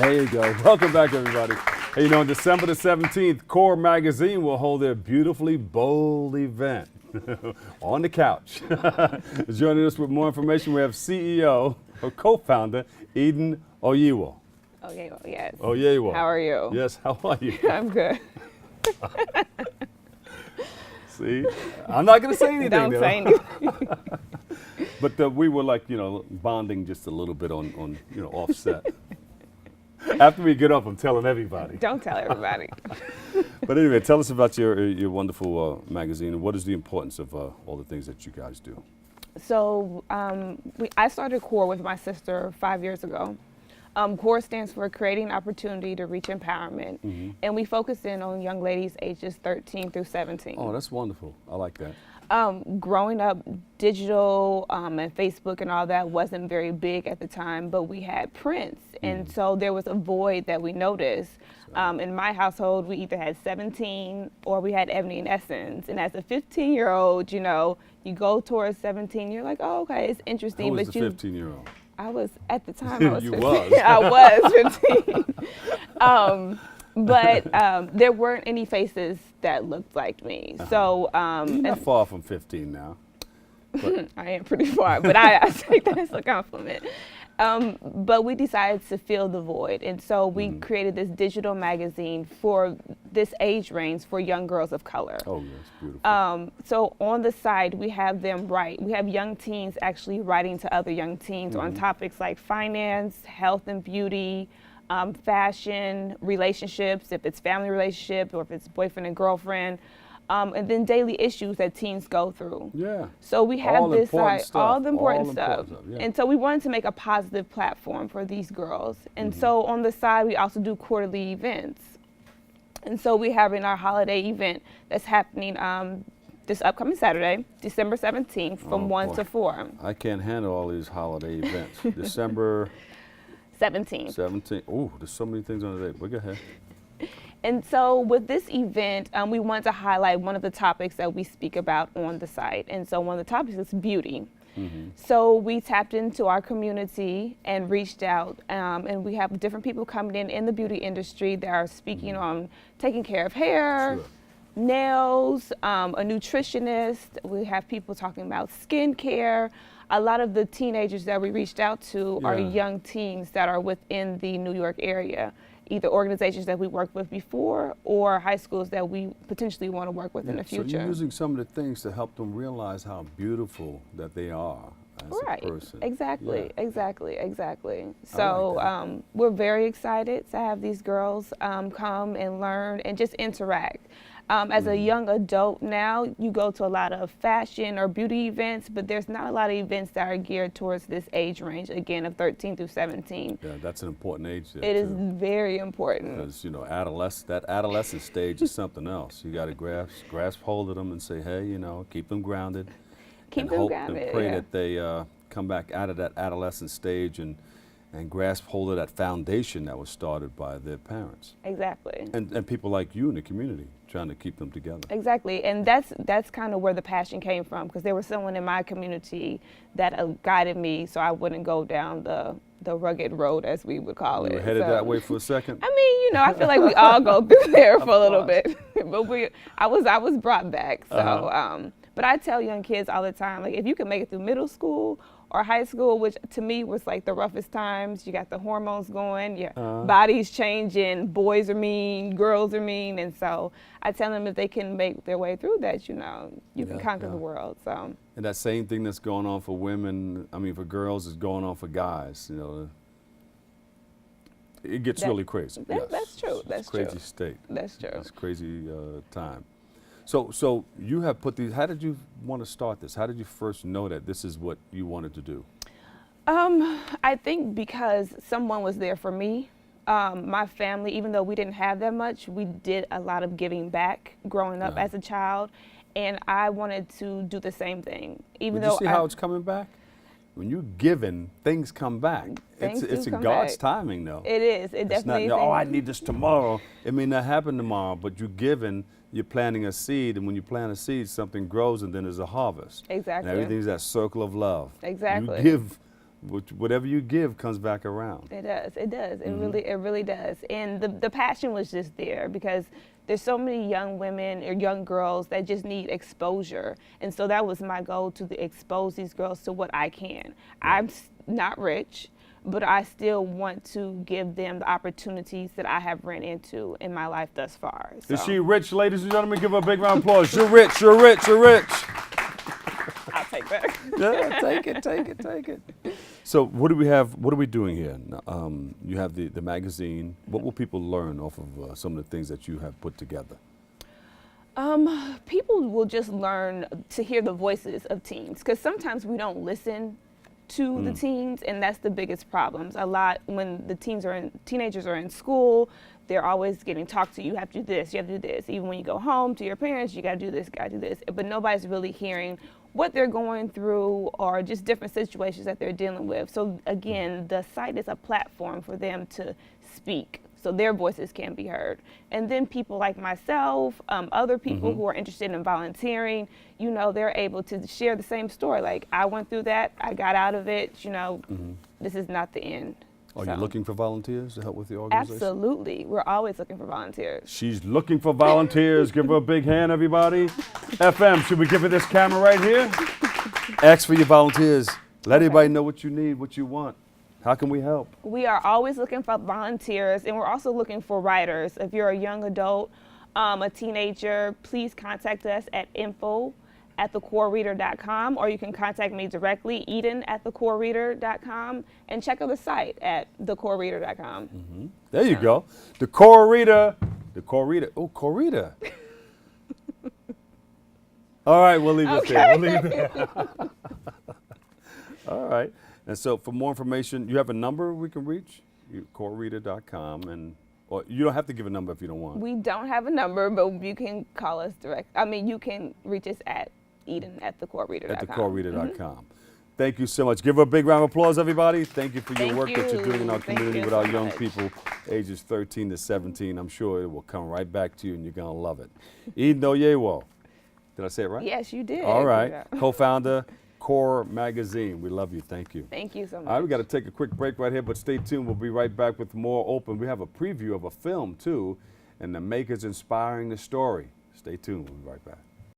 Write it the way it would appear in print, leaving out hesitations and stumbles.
There you go. Welcome back, everybody. Hey, on December the 17th, Core Magazine will hold their beautifully bold event on the couch. Joining us with more information, we have CEO or co-founder Eden Oyewo. Okay, well, yes. Oyewo. How are you? Yes, how are you? I'm good. See, I'm not going to say anything. Don't say anything. But we were like, bonding just a little bit on offset. After we get up, I'm telling everybody. Don't tell everybody. But anyway, tell us about your wonderful magazine and what is the importance of all the things that you guys do? So I started CORE with my sister 5 years ago. CORE stands for Creating Opportunity to Reach Empowerment. Mm-hmm. And we focus in on young ladies ages 13 through 17. Oh, that's wonderful. I like that. Growing up, digital and Facebook and all that wasn't very big at the time, but we had prints. And so there was a void that we noticed. In my household, we either had 17 or we had Ebony and Essence. And as a 15-year-old, you go towards 17, you're like, oh, okay, it's interesting. Who was the 15-year-old? I was, at the time, I was 15. Was. I was 15. But there weren't any faces that looked like me. So you're not far from 15 now. I am pretty far, but I take that as a compliment. But we decided to fill the void, and so we created this digital magazine for this age range for young girls of color. Oh, yes, beautiful. So on the side, we have them write. We have young teens actually writing to other young teens on topics like finance, health and beauty, fashion, relationships, if it's family relationship or if it's boyfriend and girlfriend, and then daily issues that teens go through. Yeah. So we have all this important stuff. all the important stuff. Yeah. And so we wanted to make a positive platform for these girls. And so on the side, we also do quarterly events. And so we're having our holiday event that's happening this upcoming Saturday, December 17th from 1 to 4. I can't handle all these holiday events. December 17th. 17th. Oh, there's so many things on the day. But go ahead. And so with this event, we want to highlight one of the topics that we speak about on the site. And so one of the topics is beauty. So we tapped into our community and reached out, and we have different people coming in the beauty industry that are speaking on taking care of hair, nails, a nutritionist. We have people talking about skincare. A lot of the teenagers that we reached out to are young teens that are within the New York area, either organizations that we worked with before or high schools that we potentially want to work with in the future. So you're using some of the things to help them realize how beautiful that they are as a person. Exactly, Yeah. exactly. So like we're very excited to have these girls come and learn and just interact. As a young adult now, you go to a lot of fashion or beauty events, but there's not a lot of events that are geared towards this age range, again, of 13 through 17. Yeah, that's an important age there, It is too. very important. Because, that adolescent stage is something else. You got to grasp hold of them and say, hey, keep them grounded. Keep and them hope grounded, and pray yeah. that they come back out of that adolescent stage and grasp hold of that foundation that was started by their parents. Exactly. And people like you in the community trying to keep them together. Exactly, and that's kind of where the passion came from, because there was someone in my community that guided me so I wouldn't go down the rugged road, as we would call it. You were headed that way for a second? I mean, I feel like we all go through there for a little bit, but I was brought back. So, but I tell young kids all the time, like, if you can make it through middle school or high school, which to me was like the roughest times. You got the hormones going, your body's changing, boys are mean, girls are mean, and so I tell them if they can make their way through that, you can conquer the world. So. And that same thing that's going on for women, for girls, is going on for guys. It gets really crazy. That's true. That's it's a crazy true. state. That's true. It's a crazy time. So you have put these. How did you want to start this? How did you first know that this is what you wanted to do? I think because someone was there for me. My family, even though we didn't have that much, we did a lot of giving back growing up as a child, and I wanted to do the same thing. Even though you see how it's coming back? When you're giving, things come back. It's in God's timing, though. It is. It definitely is. I need this tomorrow. It may not happen tomorrow, but you're giving. You're planting a seed, and when you plant a seed, something grows, and then there's a harvest. Exactly. And everything's that circle of love. Exactly. You give Whatever you give comes back around. It does. It does. It really does. And the passion was just there because there's so many young women or young girls that just need exposure. And so that was my goal, to expose these girls to what I can. I'm not rich, but I still want to give them the opportunities that I have ran into in my life thus far. So. Is she rich, ladies and gentlemen? Give her a big round of applause. You're rich, you're rich, you're rich. I'll take that. Yeah, take it. So what do we have? What are we doing here? You have the magazine. What will people learn off of some of the things that you have put together? People will just learn to hear the voices of teens, because sometimes we don't listen to the teens, and that's the biggest problems. A lot when the teenagers are in school, they're always getting talked to. You have to do this, you have to do this. Even when you go home to your parents, you got to do this, got to do this. But nobody's really hearing what they're going through or just different situations that they're dealing with. So again, the site is a platform for them to speak, so their voices can be heard. And then people like myself, other people who are interested in volunteering, you know, they're able to share the same story. Like, I went through that, I got out of it, you know, this is not the end. Are you looking for volunteers to help with the organization? Absolutely. We're always looking for volunteers. She's looking for volunteers. Give her a big hand, everybody. FM, should we give her this camera right here? Ask for your volunteers. Let everybody know what you need, what you want. How can we help? We are always looking for volunteers, and we're also looking for writers. If you're a young adult, a teenager, please contact us at info@thecorereader.com, or you can contact me directly, Eden@thecorereader.com, and check out the site at thecorereader.com. There you go. The Core Reader. The Core Reader. Oh, Core Reader. All right, we'll leave it there. We'll leave it there. All right. And so for more information, you have a number we can reach? Corereader.com. And or you don't have to give a number if you don't want. We don't have a number, but you can call us direct. I mean, you can reach us at Eden@thecorereader.com. At thecorereader.com. Thank you so much. Give her a big round of applause, everybody. Thank you for your work that you're doing in our community with our young people, ages 13 to 17. I'm sure it will come right back to you, and you're going to love it. Eden Oyewo. Did I say it right? Yes, you did. All right. Co-founder, Core Magazine. We love you. Thank you. Thank you so much. All right, we got to take a quick break right here, but stay tuned. We'll be right back with more open. We have a preview of a film, too, and the makers inspiring the story. Stay tuned. We'll be right back.